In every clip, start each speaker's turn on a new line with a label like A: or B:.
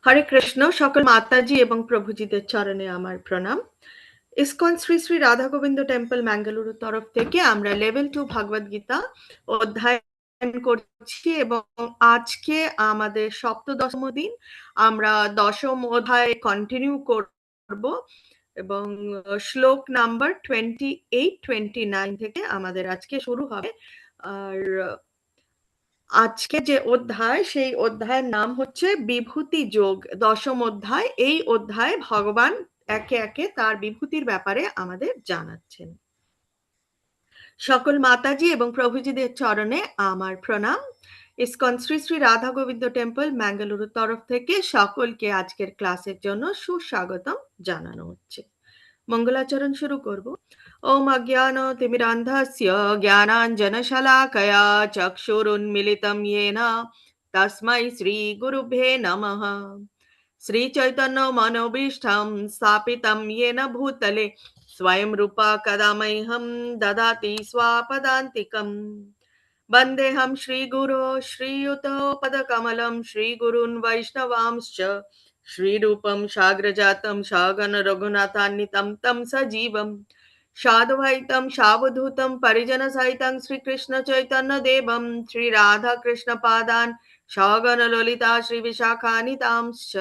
A: হরে কৃষ্ণ, সকল মাতাজি এবং প্রভুজিদের চরণে আমার প্রণাম। ইসকন শ্রী শ্রী রাধা গোবিন্দ টেম্পল ম্যাঙ্গালুরুর তরফ থেকে আমরা লেভেল 2 ভগবদ গীতা অধ্যয়ন করছি এবং আজকে আমাদের সপ্তদশম দিন। আমরা দশম অধ্যায় কন্টিনিউ করব এবং শ্লোক নাম্বার 28, 29 থেকে আমাদের আজকে শুরু হবে। আর আজকে যে অধ্যায়, সেই অধ্যায়ের নাম হচ্ছে বিভূতি যোগ, দশম অধ্যায়। এই অধ্যায়ে ভগবান একে একে তার বিভূতির ব্যাপারে আমাদের জানাচ্ছেন। সকল মাতাজি এবং প্রভুজিদের চরণে আমার প্রণাম। ইসকন শ্রী শ্রী রাধা গোবিন্দ টেম্পল ম্যাঙ্গালুরুর তরফ থেকে সকলকে আজকের ক্লাসের জন্য সুস্বাগতম জানানো হচ্ছে। মঙ্গলাচরণ শুরু করব। ওম অজ্ঞানতিমিরান্ধস্য জ্ঞানাঞ্জনশলাকয়া চক্ষুরুন্মিলিतं येन তস্मै শ্রীগুরুভ্যে নমঃ। শ্রীচৈতন্যমনোভীষ্টं স্থাপিतं येन भूतले स्वयं रूपा कदा मह्यं ददाति स्वापदान्तिकम्। वन्देऽहं श्रीगुरो श्रीयुतपदकमलं श्रीगुरून् वैष्णवांश्च श्रीरूपं साग्रजातं सगण रघुनाथान्वितं तं सजीवं साधुवैतं सावधूतं परिजनसहितं श्रीकृष्णचैतन्यदेवं श्रीराधाकृष्णपादान् सगण ललिता श्रीविशाखान्वितांश्च।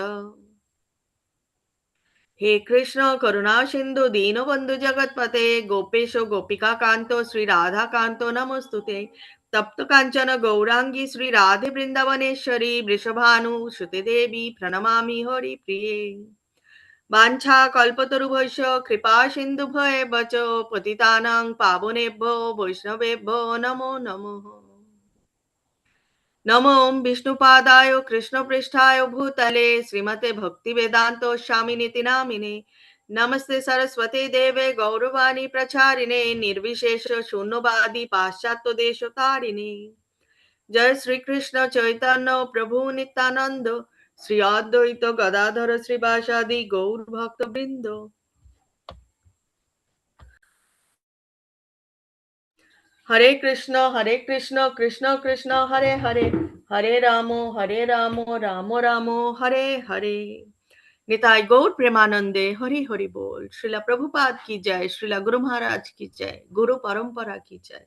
A: हे कृष्ण करुणा सिंधु दीनबंधु जगतपते गोपेश गोपिका कांतो श्री राधा कांतो नमोस्तुते। तप्त कांचन गौरांगी श्री राधे वृंदावनेश्वरी वृषभानु सुते देवी प्रणमामि हरि प्रिये। वाञ्छा कल्पतरुभ्यश्च कृपा सिन्धुभ्येव च पतितानां पावनेभ्यो वैष्णवेभ्यो नमो नमः। नमो विष्णुपादाय कृष्णपृष्ठाय भूतले श्रीमते भक्तिवेदान्त स्वामिनिति नामिने। नमस्ते सरस्वती देवे गौरवाणी प्रचारिणे निर्विशेष शून्यवादी पाश्चात्य देशतारिणे। जय श्री कृष्ण चैतन्य प्रभु नित्यानंद श्री अद्वैत गदाधर श्रीवासादि गौर भक्त वृंद। हरे कृष्ण कृष्ण कृष्ण हरे हरे, हरे राम राम राम हरे हरे। निताई गौर प्रेमानंदे हरि हरि बोल। श्रीला प्रभुपाद की जय, श्रीला गुरु महाराज की जय, गुरु परंपरा की जय,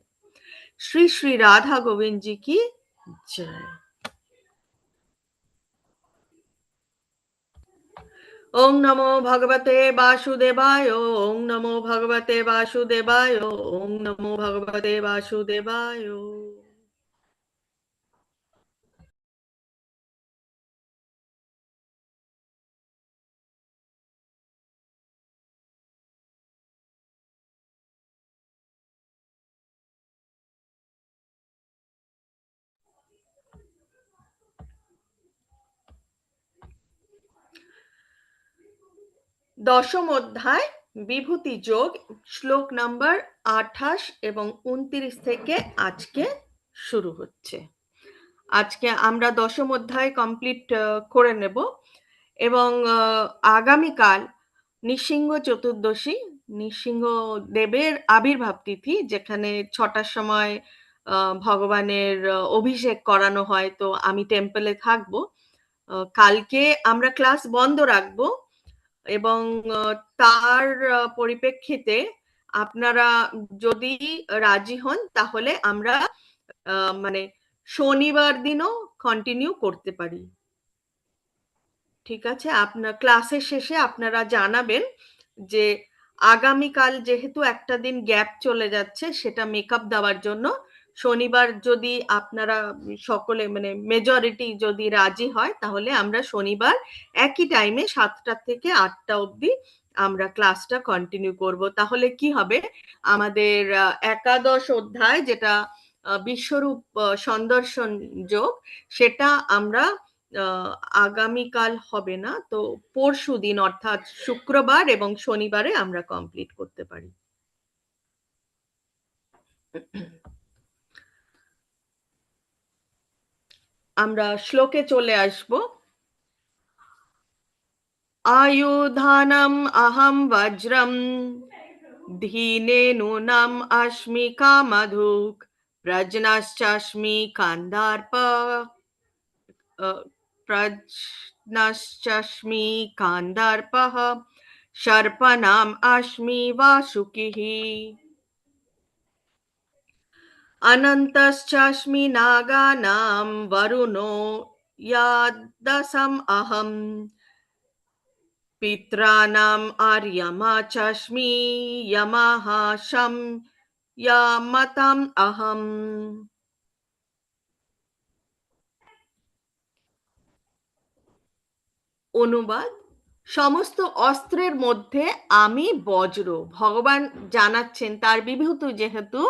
A: श्री श्री राधा गोविंद जी की जय। ओम नमो भगवते वासुदेवाय, ओम नमो भगवते वासुदेवाय, ओम नमो भगवते वासुदेवाय। দশম অধ্যায় বিভূতি যোগ, শ্লোক নাম্বার 28 এবং 29 থেকে আজকে শুরু হচ্ছে। আজকে আমরা দশম অধ্যায় কমপ্লিট করে নেব এবং আগামীকাল নৃসিংহ চতুর্দশী, নৃসিংহ দেবের আবির্ভাব তিথি, যেখানে 6টার সময় ভগবানের অভিষেক করানো হয়। তো আমি টেম্পলে থাকবো। কালকে আমরা ক্লাস বন্ধ রাখবো এবং তার পরিপ্রেক্ষিতে আপনারা যদি রাজি হন তাহলে আমরা মানে শনিবার দিনও কন্টিনিউ করতে পারি। ঠিক আছে, আপনার ক্লাসের শেষে আপনারা জানাবেন যে আগামীকাল যেহেতু একটা দিন গ্যাপ চলে যাচ্ছে, সেটা মেকআপ দেওয়ার জন্য শনিবার যদি আপনারা সকলে মানে মেজরিটি যদি রাজি হয়, তাহলে আমরা শনিবার একই টাইমে 7টা থেকে 8টা অবধি আমরা ক্লাসটা কন্টিনিউ করব। তাহলে কি হবে, আমাদের একাদশ অধ্যায় যেটা বিশ্বরূপ সন্দর্শন যোগ, সেটা আমরা আগামীকাল হবে না, তো পরশু দিন অর্থাৎ শুক্রবার এবং শনিবারে আমরা কমপ্লিট করতে পারি। আমরা শ্লোকে চলে আসব। আয়ুধানম অহম বজ্রম ধীনে নুনাম অস্মি কামধুক প্রজনাশ্চাস্মি কান্দার্প নশ্চাস্মি কান্দার্পः সর্পনাম আস্মি বাসুকিः অনন্তশ্চাস্মি নাগানাম বরুণো ইয়াদসম অহম পিত্রানাম আর্যমা চাস্মি যমঃ শম ইয়ামতাম অহম। অনুবাদ: সমস্ত অস্ত্রের মধ্যে আমি বজ্র। ভগবান জানাচ্ছেন তার বিভূত, যেহেতু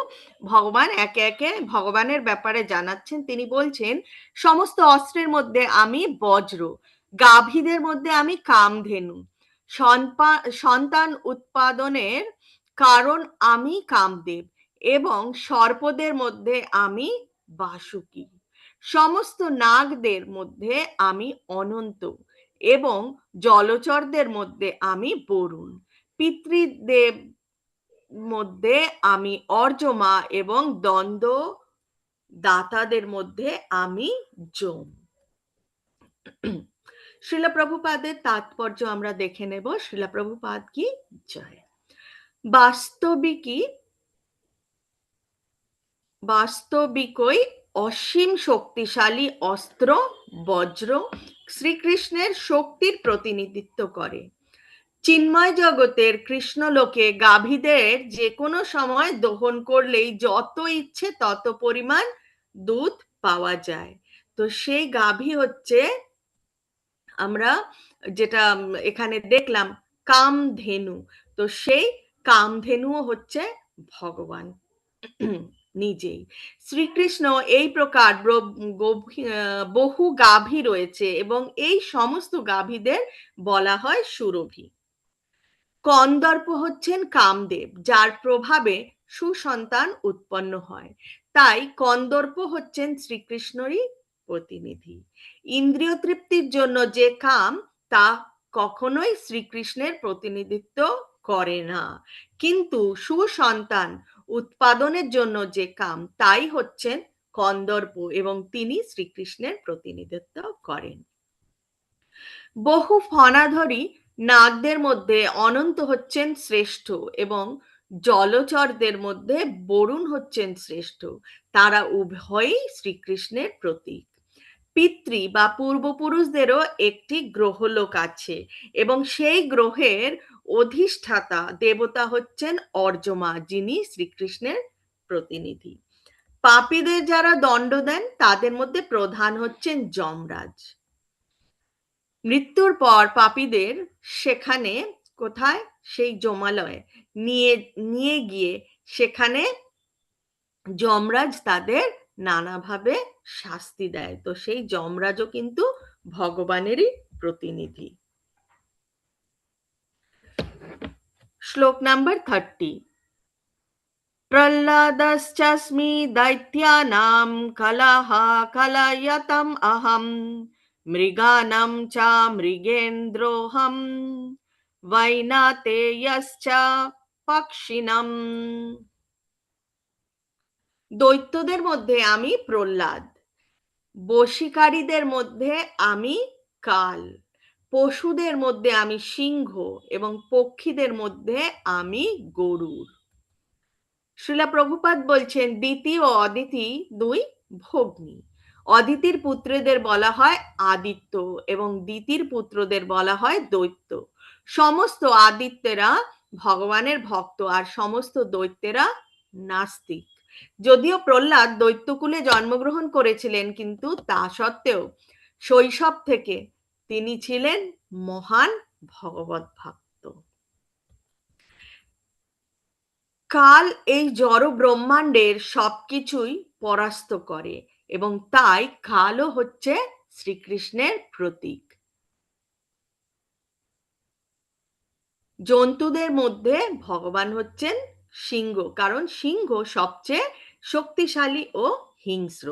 A: ভগবান একে একে ভগবানের ব্যাপারে জানাচ্ছেন, তিনি বলছেন সমস্ত অস্ত্রের মধ্যে আমি বজ্র, গাভীদের মধ্যে আমি কামধেনু, সন্তান উৎপাদনের কারণ আমি কামদেব, এবং সর্পদের মধ্যে আমি বাসুকি, সমস্ত নাগদের মধ্যে আমি অনন্ত, এবং জলচরদের মধ্যে আমি বরুণ, পিতৃদেব মধ্যে আমি অর্যমা, এবং দ্বন্দ্ব দাতাদের মধ্যে আমি যম। শ্রীল প্রভুপাদের তাৎপর্য আমরা দেখে নেব। শ্রীল প্রভুপাদ কি জয়। বাস্তবিকই অসীম শক্তিশালী অস্ত্র বজ্র শ্রীকৃষ্ণের শক্তির প্রতিনিধিত্ব করে। চিন্ময় জগতের কৃষ্ণলোকে গাভীদের যে কোনো সময় দহন করলেই যত ইচ্ছে তত পরিমাণ দুধ পাওয়া যায়। তো সেই গাভী হচ্ছে, আমরা যেটা এখানে দেখলাম, কামধেনু। তো সেই কামধেনুও হচ্ছে ভগবান নিজেই। শ্রীকৃষ্ণ এই প্রকার বহু গাভী রয়েছে, এবং এই সমস্ত গাভীদের বলা হয় সুরভি। কন্দর্প হচ্ছেন কামদেব, যার প্রভাবে সুসন্তান উৎপন্ন হয়, তাই কন্দর্প হচ্ছেন শ্রীকৃষ্ণরই প্রতিনিধি। ইন্দ্রিয় তৃপ্তির জন্য যে কাম, তা কখনোই শ্রীকৃষ্ণের প্রতিনিধিত্ব করে না, কিন্তু সুসন্তান উৎপাদনের জন্য যে কাম, তাই হচ্ছেন কন্দর্প, এবং তিনি শ্রীকৃষ্ণের প্রতিনিধিত্ব করেন। বহু ফণাধরী নাগদের মধ্যে অনন্ত হচ্ছেন শ্রেষ্ঠ, এবং জলচরদের মধ্যে বরুণ হচ্ছেন শ্রেষ্ঠ। তারা উভয়ই শ্রীকৃষ্ণের প্রতীক। পিতৃ বা পূর্বপুরুষদেরও একটি গ্রহলোক আছে, এবং সেই গ্রহের অধিষ্ঠাতা দেবতা হচ্ছেন অর্যমা, যিনি শ্রীকৃষ্ণের প্রতিনিধি। পাপীদের যারা দণ্ড দেন, তাদের মধ্যে প্রধান হচ্ছেন যমরাজ। মৃত্যুর পর পাপীদের সেখানে, কোথায়, সেই যমালয়ে নিয়ে নিয়ে গিয়ে সেখানে যমরাজ তাদের নানাভাবে শাস্তি দেয়। তো সেই যমরাজও কিন্তু ভগবানেরই প্রতিনিধি। শ্লোক নাম্বার 30। প্রহ্লাদশ্চাস্মি দৈত্যানাম কলহ কলয়তম অহম মৃগানাম চ মৃগেন্দ্রোহম বৈনাতেয়শ্চ পক্ষিণাম। দৈত্যদের মধ্যে আমি প্রহ্লাদ, বশীকারীদের মধ্যে আমি কাল, পশুদের মধ্যে আমি সিংহ, এবং পক্ষীদের মধ্যে আমি গরুড়। শ্রীলা প্রভুপাদ বলছেন, দিতি ও অদিতি দুই ভগ্নী। অদিতির পুত্রদের বলা হয় আদিত্য, এবং দিতির পুত্রদের বলা হয় দৈত্য। সমস্ত আদিত্যেরা ভগবানের ভক্ত, আর সমস্ত দৈত্যেরা নাস্তিক। যদিও প্রহ্লাদ দৈত্যকুলে জন্মগ্রহণ করেছিলেন, কিন্তু তা সত্ত্বেও শৈশব থেকে তিনি ছিলেন মহান ভগবত ভক্ত। কাল এই জড় ব্রহ্মাণ্ডের সবকিছুই পরাস্ত করে, এবং তাই কালও হচ্ছে শ্রীকৃষ্ণের প্রতীক। জন্তুদের মধ্যে ভগবান হচ্ছেন সিংহ, কারণ সিংহ সবচেয়ে শক্তিশালী ও হিংস্র।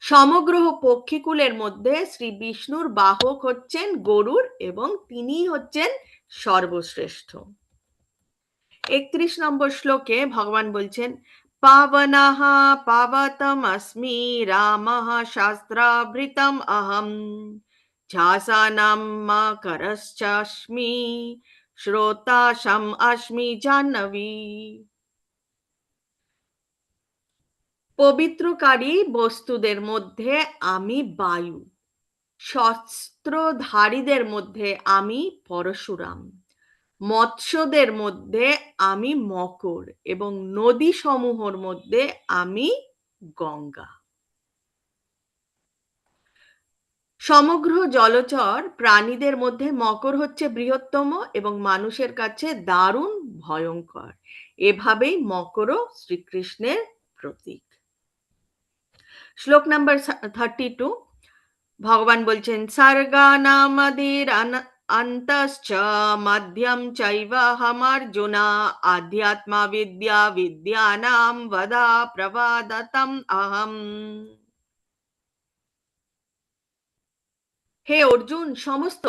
A: সমগ্র পক্ষীকুলের মধ্যে শ্রী বিষ্ণুর বাহক হচ্ছেন গরুড়, এবং তিনি হচ্ছেন সর্বশ্রেষ্ঠ। 31 নম্বর শ্লোকে ভগবান বলছেন, পাবনঃ পাবতম अस्मि রামঃ শাস্ত্রাভৃতম অহম ঝাসানাম মা করশ্চাস্মি শ্রোতাশাম আস্মি জাহ্নবী। পবিত্রকারী বস্তুদের মধ্যে আমি বায়ু, শস্ত্রধারীদের মধ্যে আমি পরশুরাম, মৎস্যদের মধ্যে আমি মকর এবং নদী সমূহের মধ্যে আমি গঙ্গা। সমগ্র জলচর প্রাণীদের মধ্যে মকর হচ্ছে বৃহত্তম এবং মানুষের কাছে দারুণ ভয়ঙ্কর। এভাবেই মকরও শ্রীকৃষ্ণের প্রতীক। শ্লোক নাম্বার 32, ভগবান বলছেন সর্গানামদির অন্তশ্চ মধ্যম চৈব হমার্জুনা আধ্যাত্মা বিদ্যা বিদ্যানাম বদা প্রবাদতম অহম। হে অর্জুন, সমস্ত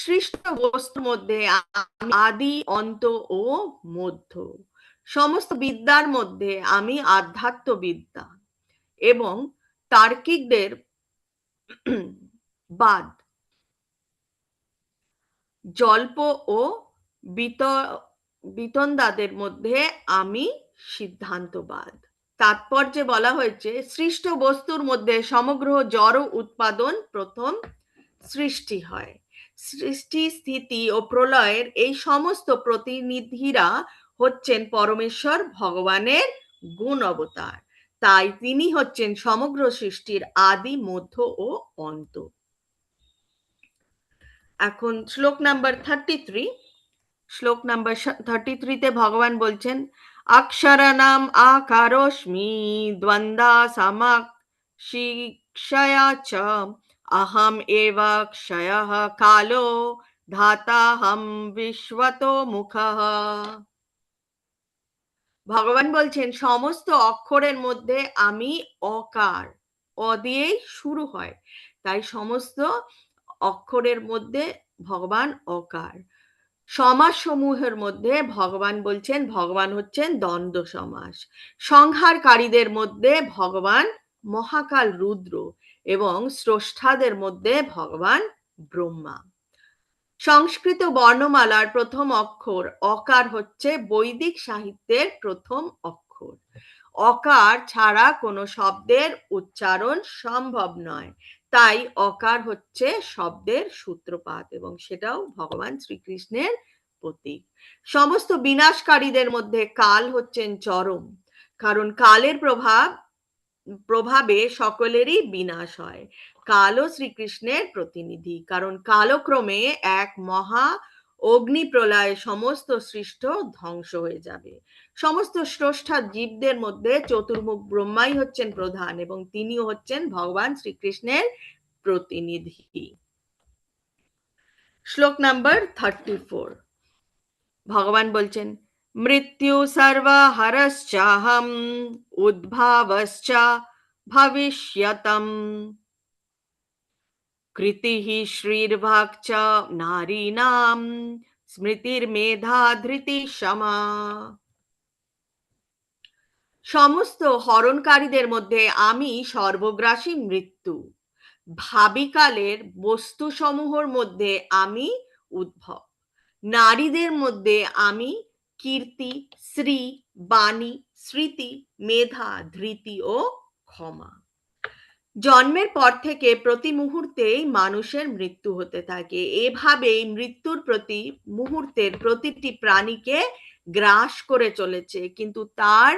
A: সৃষ্ট বস্তুর মধ্যে আমি আদি, অন্ত ও মধ্য। সমস্ত বিদ্যার মধ্যে আমি আধ্যাত্ম বিদ্যা এবং তার্কিকদের বাদ, জল্প ও বিতন্দাদের মধ্যে আমি সিদ্ধান্তবাদ। তাৎপর্যে বলা হয়েছে সৃষ্ট বস্তুর মধ্যে সমগ্র জড় উৎপাদন প্রথম সৃষ্টি হয়। সৃষ্টি, স্থিতি ও প্রলয়ের এই সমস্ত প্রতিনিধিরা হচ্ছেন পরমেশ্বর ভগবানের গুণ অবতার। তাই তিনি হচ্ছেন সমগ্র সৃষ্টির আদি, মধ্য ও অন্ত। এখন শ্লোক নাম্বার 33। শ্লোক নাম্বার 33-তে ভগবান বলছেন অক্ষরানাম আকারোস্মি দ্বন্দ্বা সামাক শিক্ষয়া চ অহম এব ক্ষয়ঃ কালো ধাতাহম বিশ্বতো মুখঃ। ভগবান বলছেন সমস্ত অক্ষরের মধ্যে আমি অকার, অ দিয়েই শুরু হয়, তাই সমস্ত অক্ষরের মধ্যে ভগবান অকার। সমাস সমূহের মধ্যে ভগবান বলছেন ভগবান হচ্ছেন দ্বন্দ্ব সমাস। সংহারকারীদের মধ্যে ভগবান মহাকাল রুদ্র এবং স্রষ্টাদের মধ্যে ভগবান ব্রহ্মা। সংস্কৃত বর্ণমালার প্রথম অক্ষর অকার হচ্ছে বৈদিক সাহিত্যের প্রথম অক্ষর। অকার ছাড়া কোনো শব্দের উচ্চারণ সম্ভব নয়, তাই অকার হচ্ছে শব্দের সূত্রপাত এবং সেটাও ভগবান শ্রীকৃষ্ণের প্রতীক। সমস্ত বিনাশকারীদের মধ্যে কাল হচ্ছেন চরম, কারণ কালের প্রভাবে সকলেরই বিনাশ হয়। কালও শ্রীকৃষ্ণের প্রতিনিধি, কারণ কালক্রমে এক মহা অগ্নি প্রলয়ে সমস্ত সৃষ্ট ধ্বংস হয়ে যাবে। সমস্ত স্রষ্টা জীবদের মধ্যে চতুর্মুখ ব্রহ্মাই হচ্ছেন প্রধান এবং তিনিও হচ্ছেন ভগবান শ্রীকৃষ্ণের প্রতিনিধি। শ্লোক নাম্বার 34, ভগবান বলছেন মৃত্যু সর্বহরশ্চাহম উদ্ভাবশ্চ ভবিষ্যতম কৃতিঃ শ্রীর্ভাগ চ নারীণাম স্মৃতির্মেধা ধৃতি সমা। সমস্ত হরণকারীদের মধ্যে আমি সর্বগ্রাসী মৃত্যু, ভাবিকালের বস্তু সমূহের মধ্যে আমি উদ্ভব, নারীদের মধ্যে আমি কীর্তি, শ্রী, বাণী, স্মৃতি, মেধা, ধৃতি ও ক্ষমা। জন্মের পর থেকে প্রতি মুহূর্তেই মানুষের মৃত্যু হতে থাকে। এভাবেই মৃত্যুর প্রতি মুহূর্তের প্রতিটি প্রাণীকে গ্রাস করে চলেছে, কিন্তু তার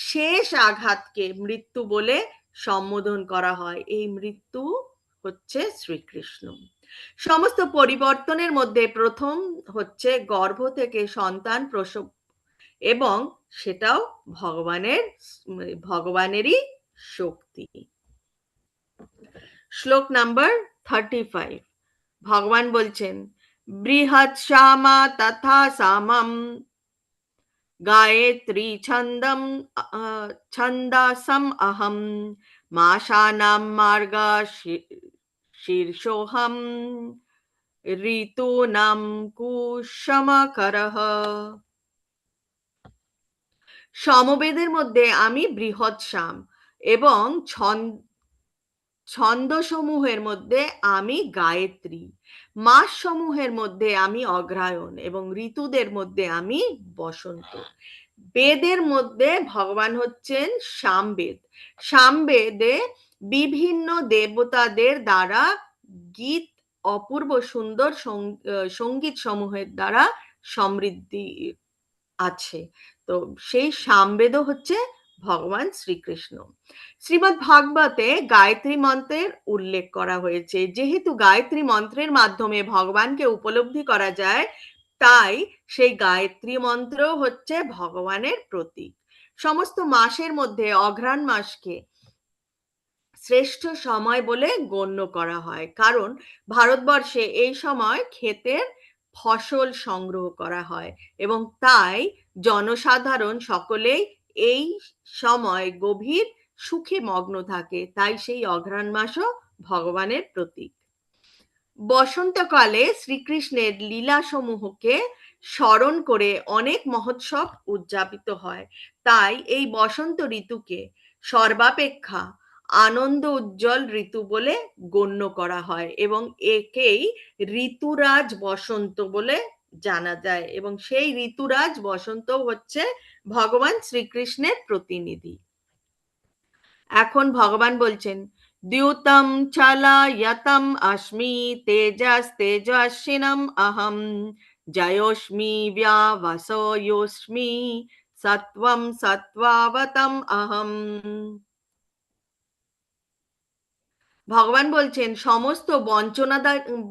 A: শেষ আঘাতকে মৃত্যু বলে সম্বোধন করা হয়। এই মৃত্যু হচ্ছে শ্রীকৃষ্ণ। সমস্ত পরিবর্তনের মধ্যে প্রথম হচ্ছে গর্ভ থেকে সন্তান প্রসব এবং সেটাও ভগবানেরই শক্তি। শ্লোক নাম্বার 35, ভগবান বলছেন বৃহৎ শ্যামা তথা সামম গায়ত্রী ছন্দাসম অহম মাসানাম মার্গা শীর্ষোহম ঋতুনাম কুসুমকরঃ। সমবেদের মধ্যে আমি বৃহৎ শ্যাম এবং ছন্দসমূহের মধ্যে আমি গায়ত্রী, মাস সমূহের মধ্যে আমি অগ্রহায়ণ এবং ঋতুদের মধ্যে আমি বসন্ত। বেদের মধ্যে ভগবান হচ্ছেন সামবেদ। সামবেদে বিভিন্ন দেবতাদের দ্বারা গীত, অপূর্ব সুন্দর সঙ্গীত সমূহের দ্বারা সমৃদ্ধি আছে। তো সেই সামবেদও হচ্ছে ভগবান শ্রীকৃষ্ণ। শ্রীমদ্ ভাগবতে গায়ত্রী মন্ত্রের উল্লেখ করা হয়েছে। যেহেতু গায়ত্রী মন্ত্রের মাধ্যমে ভগবানকে উপলব্ধি করা যায়, তাই সেই গায়ত্রী মন্ত্র হচ্ছে ভগবানের প্রতীক। সমস্ত মাসের মধ্যে অঘ্রাণ মাসকে শ্রেষ্ঠ সময় বলে গণ্য করা হয়, কারণ ভারতবর্ষে এই সময় ক্ষেতের ফসল সংগ্রহ করা হয় এবং তাই জনসাধারণ সকলেই এই সময় গভীর সুখে মগ্ন থাকে। তাই সেই অঘ্রাণ মাসও ভগবানের প্রতীক। বসন্তকালে শ্রীকৃষ্ণের লীলাসমূহকে স্মরণ করে অনেক মহোৎসব উদযাপিত হয়। তাই এই বসন্ত ঋতুকে সর্বাপেক্ষা আনন্দ উজ্জ্বল ঋতু বলে গণ্য করা হয় এবং একেই ঋতুরাজ বসন্ত বলে জানা যায়, এবং সেই ঋতুরাজ বসন্ত হচ্ছে ভগবান শ্রীকৃষ্ণের প্রতিনিধি। এখন ভগবান বলছেন, দ্যুতম চালায়তম অস্মি তেজস তেজস্বিনম অহম জয়োস্মি ব্যাবসয়োস্মি সত্বম সত্ত্বাবতম অহম। ভগবান বলছেন, সমস্ত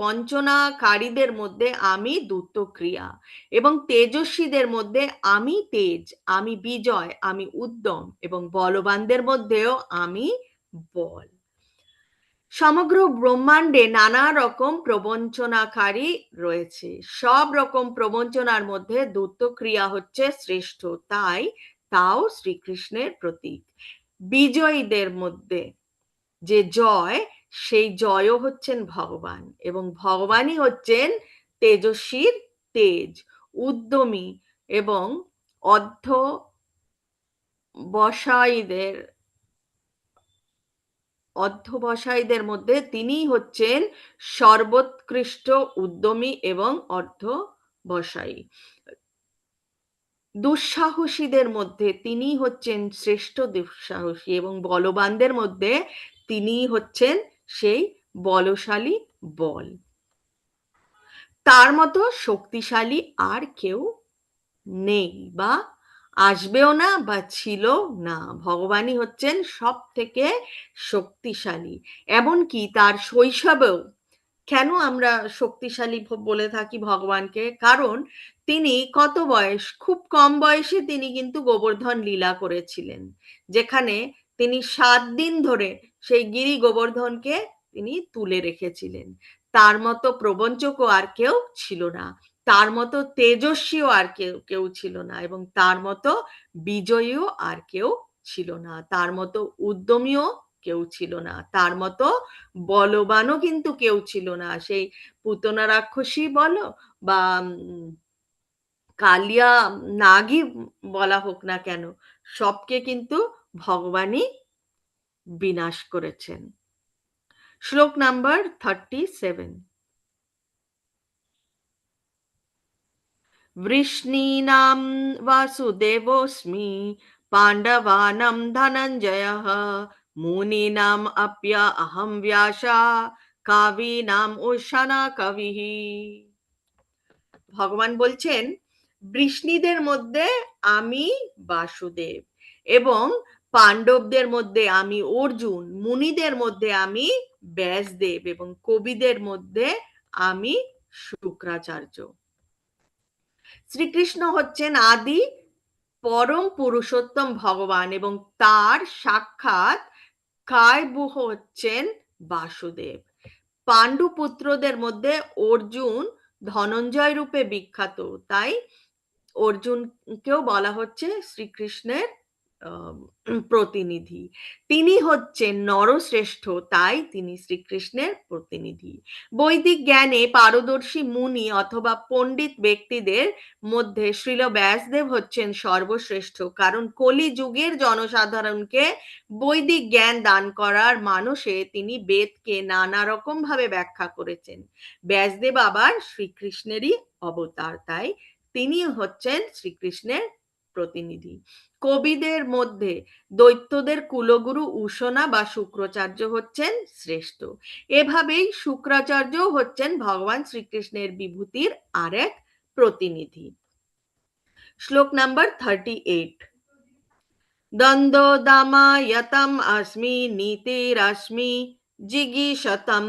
A: বঞ্চনাকারীদের মধ্যে আমি দ্যুতক্রিয়া এবং তেজস্বীদের মধ্যে আমি তেজ, আমি বিজয়, আমি উদ্যম এবং বলবানদের মধ্যেও আমি বল। সমগ্র ব্রহ্মাণ্ডে নানা রকম প্রবঞ্চনাকারী রয়েছে। সব রকম প্রবঞ্চনার মধ্যে দ্যুতক্রিয়া হচ্ছে শ্রেষ্ঠ, তাই তাও শ্রীকৃষ্ণের প্রতীক। বিজয়ীদের মধ্যে যে জয়, সেই জয়ও হচ্ছেন ভগবান এবং ভগবানই হচ্ছেন তেজস্বীর তেজ, উদ্যমী এবং অধ্যবসায়ীদের মধ্যে তিনি হচ্ছেন সর্বোৎকৃষ্ট উদ্যমী এবং অধ্যবসায়ী। দুঃসাহসীদের মধ্যে তিনি হচ্ছেন শ্রেষ্ঠ দুঃসাহসী এবং বলবানদের মধ্যে তিনি হচ্ছেন সেই বলশালী বল। তার মতো শক্তিশালী আর কেউ নেই বা আসবেও না বা ছিল না। ভগবানই হচ্ছেন সব থেকে শক্তিশালী। এমনকি তার শৈশবেও, কেন আমরা শক্তিশালী বলে থাকি ভগবানকে? কারণ তিনি কত বয়স, খুব কম বয়সে তিনি কিন্তু গোবর্ধন লীলা করেছিলেন, যেখানে তিনি 7 দিন ধরে সেই গিরি গোবর্ধনকে তিনি তুলে রেখেছিলেন। তার মতো প্রবঞ্চকও আর কেউ ছিল না, তার মতো তেজস্বীও আর কেউ ছিল না এবং তার মতো বিজয়ীও আর কেউ ছিল না, তার মতো উদ্যমীও কেউ ছিল না, তার মতো বলবানও কিন্তু কেউ ছিল না। সেই পুতনা রাক্ষসী বলো বা কালিয়া নাগই বলা হোক না কেন, সবকে কিন্তু ভগবানই বিনাশ করেছেন। শ্লোক নাম্বার 37। वृष्णीनां वासुदेवोऽस्मि पाण्डवानां धनञ्जयः मुनीनाम् अप्य अहं व्यासा কাবিনাম উশানা কবিঃ। ভগবান বলছেন, বৃষ্ণীদের মধ্যে আমি বাসুদেব এবং পাণ্ডবদের মধ্যে আমি অর্জুন, মুনিদের মধ্যে আমি ব্যাসদেব এবং কবিদের মধ্যে আমি শুক্রাচার্য। শ্রীকৃষ্ণ হচ্ছেন আদি পরম পুরুষোত্তম ভগবান এবং তার সাক্ষাৎ কায়বুহ হচ্ছেন বাসুদেব। পাণ্ডু পুত্রদের মধ্যে অর্জুন ধনঞ্জয় রূপে বিখ্যাত, তাই অর্জুনকেও বলা হচ্ছে শ্রীকৃষ্ণের প্রতিনিধি। তিনি হচ্ছেন নরশ্রেষ্ঠ, তাই তিনি শ্রীকৃষ্ণের প্রতিনিধি। বৈদিক জ্ঞানে পারদর্শী মুনি অথবা পণ্ডিত ব্যক্তিদের মধ্যে শ্রীল ব্যাসদেব হচ্ছেন সর্বশ্রেষ্ঠ, কারণ কলি যুগের জনসাধারণকে বৈদিক জ্ঞান দান করার মানসে তিনি বেদকে নানা রকম ভাবে ব্যাখ্যা করেছেন। ব্যাসদেব আবার শ্রীকৃষ্ণেরই অবতার, তাই তিনি হচ্ছেন শ্রীকৃষ্ণের প্রতিনিধি। কবিদের মধ্যে দৈত্যদের কুলগুরু উশনা বা শুক্রাচার্য হচ্ছেন শ্রেষ্ঠ। এভাবেই শুক্রাচার্য হচ্ছেন ভগবান শ্রীকৃষ্ণের বিভূতির আরেক প্রতিনিধি। শ্লোক নাম্বার 38। দ্বন্দ্ব দামায়তম अस्मि নীতিরস্মি জিগীষতম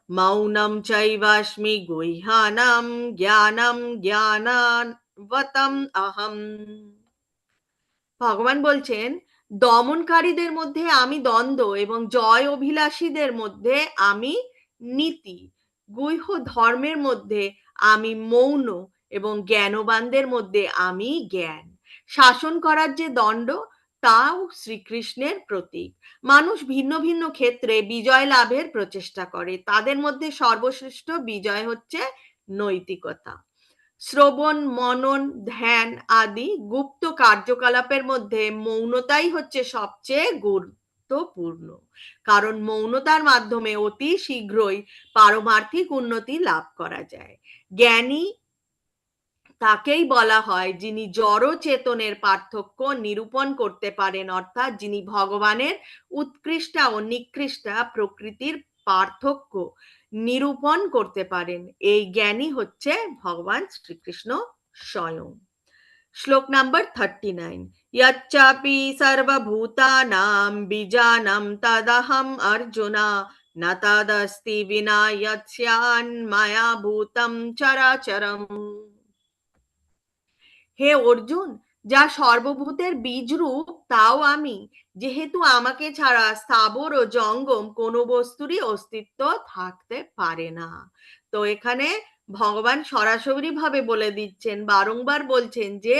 A: মৌনম চৈবাস্মি গুহ্যানাম জ্ঞানম জ্ঞানানবতম অহম। ভগবান বলছেন, দমনকারীদের মধ্যে আমি দ্বন্দ্ব এবং জয় অভিলাষীদের মধ্যে আমি নীতি, গুহ্য ধর্মের মধ্যে আমি মৌন এবং জ্ঞানবানদের মধ্যে আমি জ্ঞান। শাসন করার যে দণ্ড, তাও শ্রীকৃষ্ণের প্রতীক। মানুষ ভিন্ন ভিন্ন ক্ষেত্রে বিজয় লাভের প্রচেষ্টা করে, তাদের মধ্যে সর্বশ্রেষ্ঠ বিজয় হচ্ছে নৈতিকতা। শ্রবণ, মনন, ধ্যান আদি গুপ্ত কার্যকলাপের মধ্যে মৌনতাই হচ্ছে সবচেয়ে গুরুত্বপূর্ণ, কারণ মৌনতার মাধ্যমে অতি শীঘ্রই পারমার্থিক উন্নতি লাভ করা যায়। জ্ঞানী তাকেই বলা হয় যিনি জড় চেতনের পার্থক্য নিরূপণ করতে পারেন, অর্থাৎ যিনি ভগবানের উৎকৃষ্টা ও নিকৃষ্টা প্রকৃতির পার্থক্য নিরূপণ করতে পারেন। এই জ্ঞানী হচ্ছে ভগবান শ্রীকৃষ্ণ স্বয়ং। শ্লোক নাম্বার 39। यच्चापि सर्वभूतानां बीजानं तदहम् अर्जुन न तदस्ति विना यत्स्यान्मया भूतं चराचरम्। হে অর্জুন, যা সর্বভূতের বীজরূপ তাও আমি, যেহেতু আমাকে ছাড়া স্থাবর ও জঙ্গম কোনো বস্তুরই অস্তিত্ব থাকতে পারে না। তো এখানে ভগবান সরাসরি ভাবে বলে দিচ্ছেন, বারংবার বলছেন যে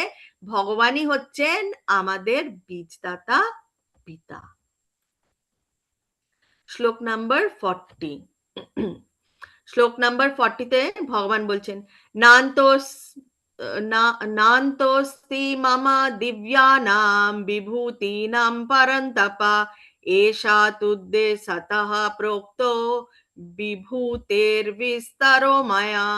A: ভগবানই হচ্ছেন আমাদের বীজদাতা পিতা। শ্লোক নাম্বার 40। শ্লোক নাম্বার 40তে ভগবান বলছেন, নান্তস্তি মম দিব্যানাম বিভূতিনাম পরন্তপ এষা তুদ্দে সতঃ প্রোক্তো বিভূতের বিস্তরো মায়া।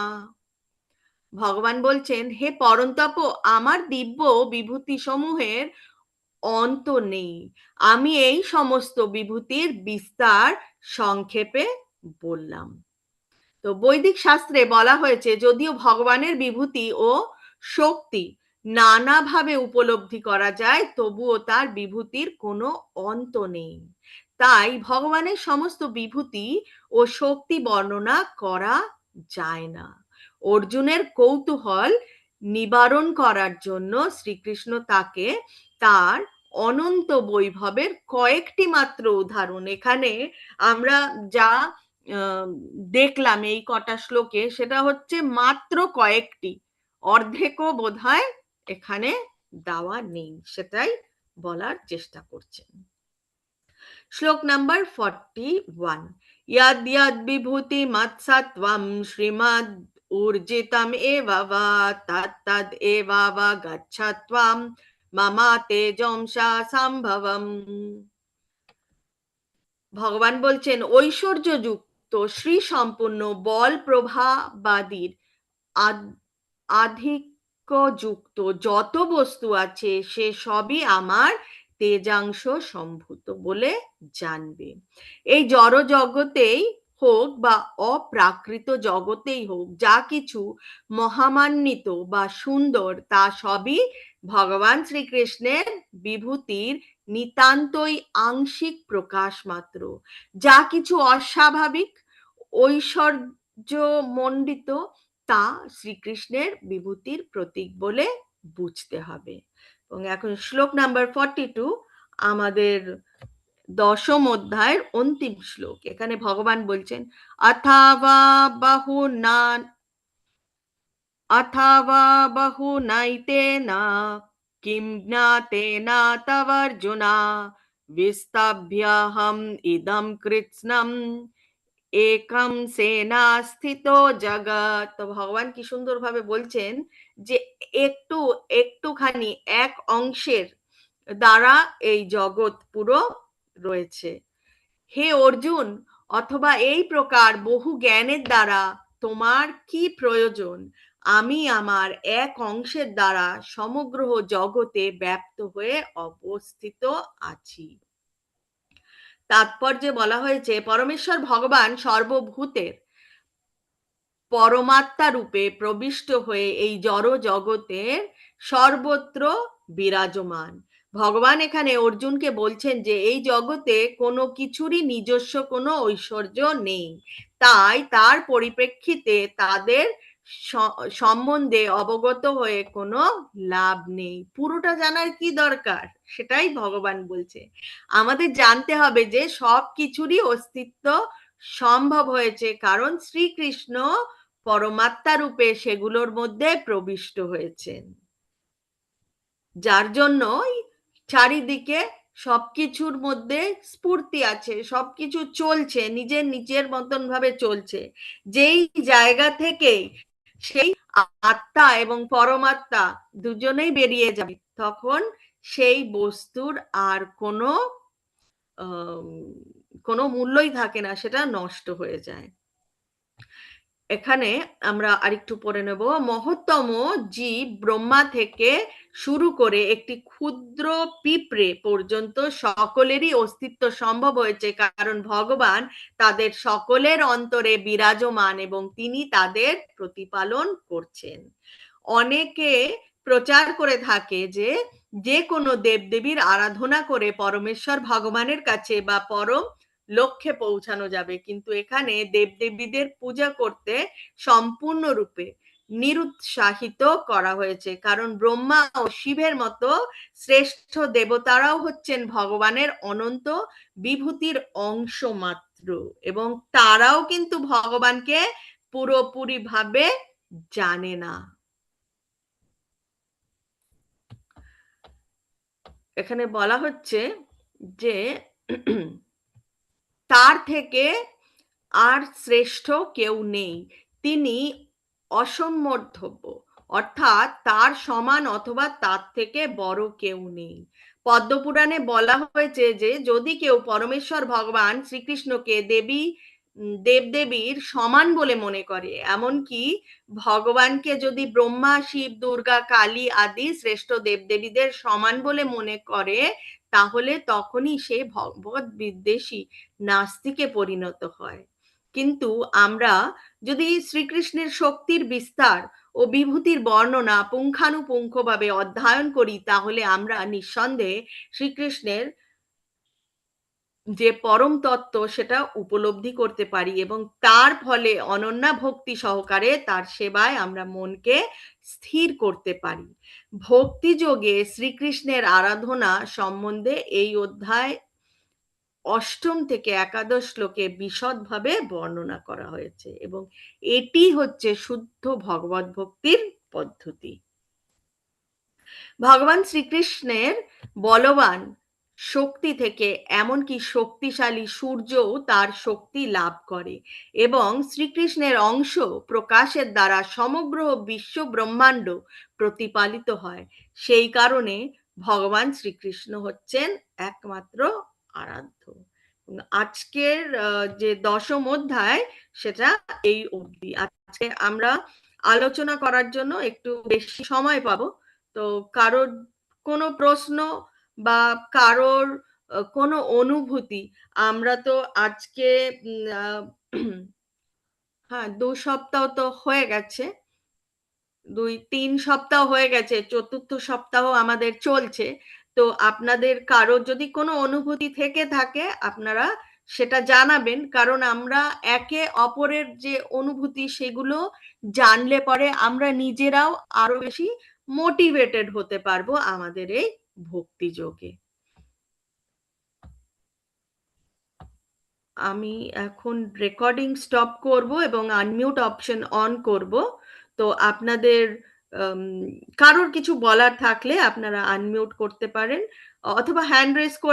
A: ভগবান বলছেন, হে পরন্তপ, আমার দিব্য বিভূতি সমূহের অন্ত নেই। আমি এই সমস্ত বিভূতির বিস্তার সংক্ষেপে বললাম। তো বৈদিক শাস্ত্রে বলা হয়েছে, যদিও ভগবানের বিভূতি ও শক্তি নানাভাবে উপলব্ধি করা যায়, তবুও তার বিভূতির কোনো অন্ত নেই। তাই ভগবানের সমস্ত বিভূতি ও শক্তি বর্ণনা করা যায় না। অর্জুনের কৌতূহল নিবারণ করার জন্য শ্রীকৃষ্ণ তাকে তার অনন্ত বৈভবের কয়েকটি মাত্র উদাহরণ, এখানে আমরা যা দেখলাম এই কটা শ্লোকে, সেটা হচ্ছে মাত্র কয়েকটি, অর্ধেকও বোধহয় এখানে দেওয়া নেই, সেটাই বলার চেষ্টা করছেন। শ্লোক নাম্বার 41। यद् यद् विभूति मत्सत्वं श्रीमद् ऊर्जितम् एव वा तत् तद् एव गच्छत्वं मम तेजंसा সম্ভবম। ভগবান বলছেন, ঐশ্বর্যযুক্ত শ্রী সম্পূর্ণ বল প্রভাবাদীর আধিক্যযুক্ত যত বস্তু আছে সে সবই আমার তেজাংশ সম্ভূত বলে জানবে। এই জড় জগতেই হোক বা অপ্রাকৃত জগতেই হোক, যা কিছু মহামান্বিত বা সুন্দর তা সবই ভগবান শ্রীকৃষ্ণের বিভূতির নিতান্তই আংশিক প্রকাশ মাত্র। যা কিছু অস্বাভাবিক ঐশ্বর্যমণ্ডিত তা শ্রীকৃষ্ণের বিভূতির প্রতীক বলে বুঝতে হবে। এবং এখন শ্লোক নাম্বার 42, আমাদের দশম অধ্যায়ের অন্তিম শ্লোক। এখানে ভগবান বলছেন, অথবা বহু নাইতেনা কিম জ্ঞাতেনা তবর্জুনা বিস্তাভ্যহম ইদম কৃৎস্নম একম সেনা স্থিত জগৎ। তো ভগবান কি সুন্দরভাবে বলছেন যে একটুখানি এক অংশের দ্বারা এই জগৎ পুরো রয়েছে। হে অর্জুন, অথবা এই প্রকার বহু জ্ঞানের দ্বারা তোমার কি প্রয়োজন? আমি আমার এক অংশের দ্বারা সমগ্র জগতে ব্যাপ্ত হয়ে অবস্থিত আছি। তাৎপর্যে বলা হয়েছে পরমেশ্বর ভগবান সর্বভূতের পরমাত্মা রূপে প্রবিষ্ট হয়ে এই জড় জগতের সর্বত্র বিরাজমান। ভগবান এখানে অর্জুনকে বলছেন যে এই জগতে কোনো কিছুরই নিজস্ব কোনো ঐশ্বর্য নেই, তাই তার পরিপ্রেক্ষিতে তাদের সম্বন্ধে অবগত হয়ে কোনো লাভ নেই। পুরোটা জানার কি দরকার, সেটাই ভগবান বলছে। আমাদের জানতে হবে যে সব কিছুরই অস্তিত্ব সম্ভব হয়েছে কারণ শ্রীকৃষ্ণ পরমাত্মা রূপে সেগুলোর মধ্যে প্রবিষ্ট হয়েছেন, যার জন্য চারিদিকে সবকিছুর মধ্যে স্ফূর্তি আছে, সবকিছু চলছে নিজের নিজের মতন ভাবে চলছে। যেই জায়গা থেকে সেই আত্মা এবং পরমাত্মা দুজনেই বেরিয়ে যাবে, তখন সেই বস্তুর আর কোনো মূল্যই থাকে না, সেটা নষ্ট হয়ে যায়। এখানে আমরা আরেকটু পড়ে নেব। মহত্তম জীব ব্রহ্মা থেকে শুরু করে একটি ক্ষুদ্র পিঁপড়ে পর্যন্ত সকলেরই অস্তিত্ব সম্ভব হয়েছে কারণ ভগবান তাদের সকলের অন্তরে বিরাজমান এবং তিনি তাদের প্রতিপালন করছেন। অনেকে প্রচার করে থাকে যে যে কোনো দেবদেবীর আরাধনা করে পরমেশ্বর ভগবানের কাছে বা পরম লক্ষ্যে পৌঁছানো যাবে, কিন্তু এখানে দেবদেবীদের পূজা করতে সম্পূর্ণরূপে নিরুৎসাহিত করা হয়েছে কারণ ব্রহ্মা ও শিবের মতো শ্রেষ্ঠ দেবতারাও হচ্ছেন ভগবানের অনন্ত বিভূতির অংশ মাত্র এবং তারাও কিন্তু ভগবানকে পুরোপুরি ভাবে জানে না। এখানে বলা হচ্ছে যে তার থেকে আর শ্রেষ্ঠ কেউ নেই, তিনি অসমর্থব্য, অর্থাৎ তার সমান অথবা তার থেকে বড় কেউ নেই। পদ্মপুরাণে বলা হয়েছে যে যদি কেউ পরমেশ্বর ভগবান শ্রীকৃষ্ণকে দেবদেবীর সমান বলে মনে করে, এমনকি ভগবানকে যদি ব্রহ্মা শিব দুর্গা কালী আদি শ্রেষ্ঠ দেবদেবীদের সমান বলে মনে করে, তাহলে তখনই সে ভগবত বিদ্বেষী নাস্তিকে পরিণত হয়। কিন্তু আমরা যদি শ্রীকৃষ্ণের শক্তির বিস্তার ও বিভূতির বর্ণনা পুঙ্খানুপুঙ্খভাবে অধ্যয়ন করি, তাহলে আমরা নিঃসন্দেহে শ্রীকৃষ্ণের যে পরম তত্ত্ব সেটা উপলব্ধি করতে পারি এবং তার ফলে অনন্যা ভক্তি সহকারে তার সেবায় আমরা মনকে স্থির করতে পারি। ভক্তি যোগে শ্রীকৃষ্ণের আরাধনা সম্বন্ধে এই অধ্যায় 8ম থেকে 11 শ্লোকে বিশদভাবে বর্ণনা করা হয়েছে এবং এটি হচ্ছে শুদ্ধ ভগবত ভক্তির পদ্ধতি। ভগবান শ্রীকৃষ্ণের বলবান শক্তি থেকে এমনকি শক্তিশালী সূর্যও তার শক্তি লাভ করে এবং শ্রীকৃষ্ণের অংশ প্রকাশের দ্বারা সমগ্র বিশ্ব ব্রহ্মাণ্ড প্রতিপালিত হয়। সেই কারণে ভগবান শ্রীকৃষ্ণ হচ্ছেন একমাত্র আরাধ্য। আজকের যে 10ম অধ্যায় সেটা এই অবধি। আজকে আমরা আলোচনা করার জন্য একটু বেশি সময় পাবো। তো কারোর কোনো প্রশ্ন বা কারোর কোনো অনুভূতি, আমরা তো আজকে হ্যাঁ 2 সপ্তাহ তো হয়ে গেছে, 2-3 সপ্তাহ হয়ে গেছে, 4র্থ সপ্তাহ আমাদের চলছে। তো আপনাদের কারোর যদি কোনো অনুভূতি থেকে থাকে আপনারা সেটা জানাবেন, কারণ আমরা একে অপরের যে অনুভূতি সেগুলো জানলে পরে আমরা নিজেরাও আরো বেশি মোটিভেটেড হতে পারবো আমাদের এই ভক্তি যোগে। আমি এখন রেকর্ডিং স্টপ করব এবং আনমিউট অপশন অন করব। তো আপনাদের আম কারোর কিছু বলার থাকলে আপনারা আনমিউট করতে পারেন অথবা হ্যান্ড রেইজ করে